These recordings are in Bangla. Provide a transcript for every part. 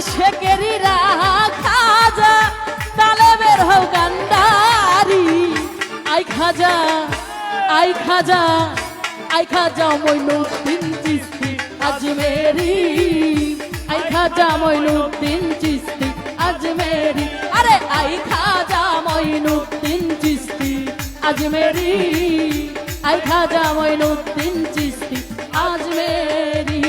শেকেরিরা খাজা তালে বের হও গান্ডারি আই খাজা আই খাজা আই খাজা মইনুদ্দিন চিশতি আজমেরি আই খাজা মইনুদ্দিন চিশতি আজমেরি আরে আই খাজা মইনুদ্দিন চিশতি আজমেরি আই খাজা মইনুদ্দিন চিশতি আজমেরি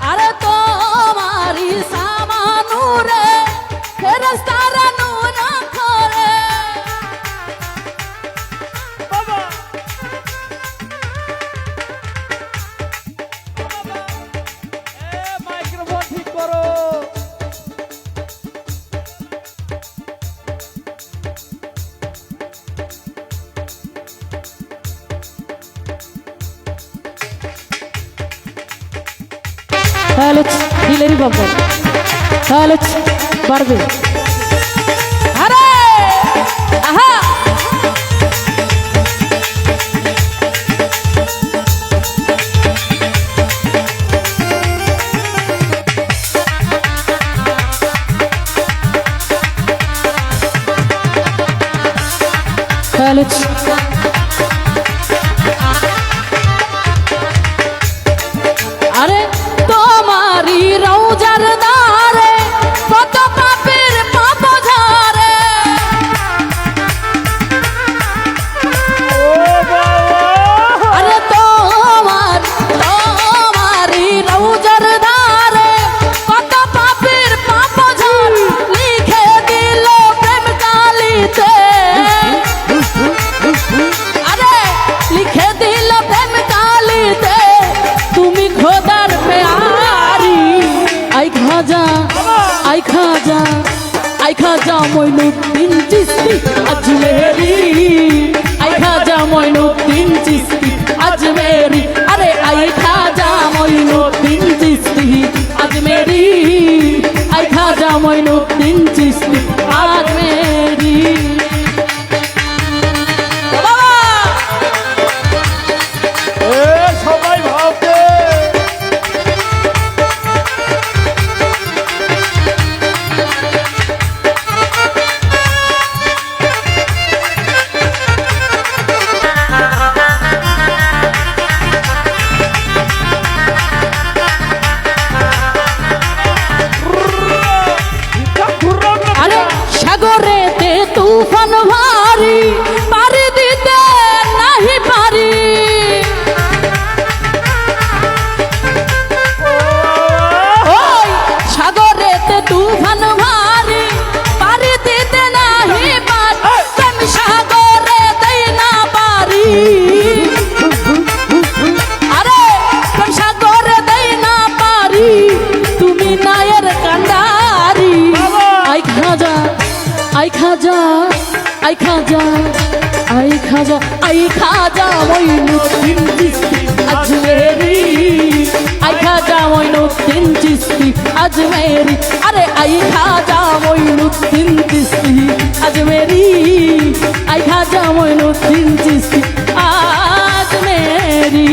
আরে তোমারি সামানুরে ফেরেশতারা নূর করে বাবা মাইক্রোফোন ঠিক করো। তাহলে দিলেরই বাবা তাহলে পারবে আরে আহা তাহলে আরে তোমারি রওজার দারে কত পাপের পাপ ঝরে আরে তোমারি রওজার দারে কত পাপের পাপ ঝরে লিখে দিল প্রেম কালিতে আরে লিখে দিল প্রেম কালিতে তুমি খোদার প্যারি আই খাজা আই খাজা আই খাজা মইনুদ্দিন চিশতি আজমেরি আই খাজা মইনুদ্দিন চিশতি আজমেরি আরে আই খাজা মইনুদ্দিন চিশতি আজমেরি আই খাজা মইনুদ্দিন চিশতি আজমেরি সবাই ভাববে আরে সাগরেতে তুফান ভারী পারি দিতে নাহি পারি ওই সাগরেতে তুফান ভারী পারি দিতে নাহি পারি প্রেম সাগরে দেই না পারি আরে প্রেম সাগরে দেই না পারি তুমি নায়ের কান্ডারি আই খাজা আই খাজা আই খাজা আই খাজা আই খাজা মইনুদ্দিন চিশতি আজমেরি আই খাজা মইনুদ্দিন চিশতি আজমেরি আরে আই খাজা মইনুদ্দিন চিশতি আজমেরি আই খাজা মইনুদ্দিন চিশতি আজমেরি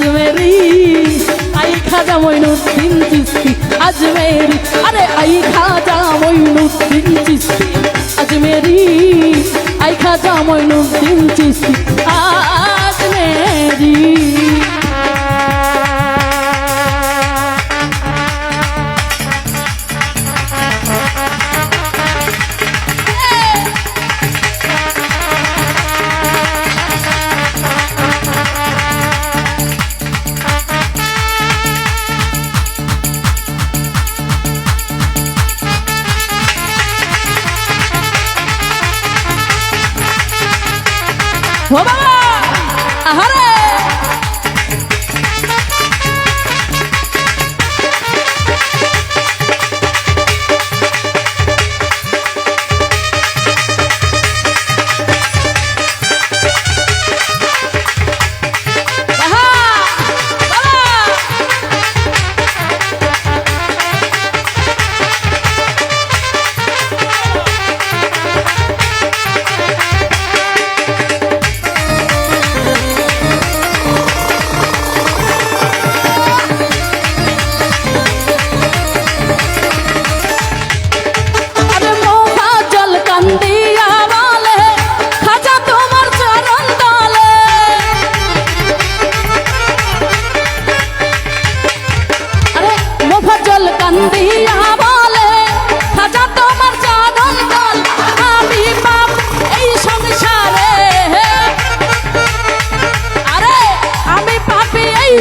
अजमेरी आई खाजा मोइनुद्दीन चिश्ती अजमेरी अरे आई खाजा मोइनुद्दीन चिश्ती अजमेरी आई खाजा मोइनुद्दीन चिश्ती अजमेरी ও বাবা আহারে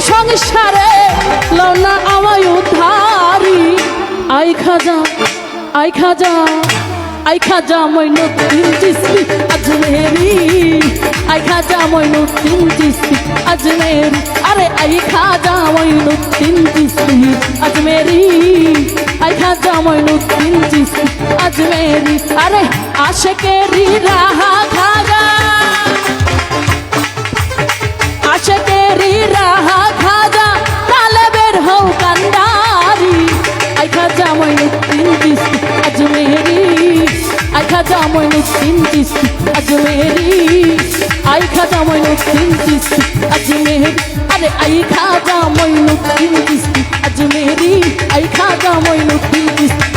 সংসারে লওনা আমায় উদ্ধারি আই খাজা আই খাজা আই খাজা মোইনুদ্দীন চিশতি আজমেরি আই খাজা মোইনুদ্দীন চিশতি আজমেরি আরে আই খাজা মোইনুদ্দীন চিশতি আজমেরি আই খাজা মোইনুদ্দীন চিশতি আজমেরি আরে আশিকেরি রাহা খাজা আশিকেরি রাহা খাজা তালে বের হও কান্ডারি আই খাজা মোইনুদ্দীন চিশতি আজমেরি আই খাজা মোইনুদ্দীন চিশতি আজমেরি আই খাজা মোইনুদ্দীন চিশতি আজমেরি আরে আই খাজা মোইনুদ্দীন চিশতি আজমেরি আই খাজা মোইনুদ্দীন চিশতি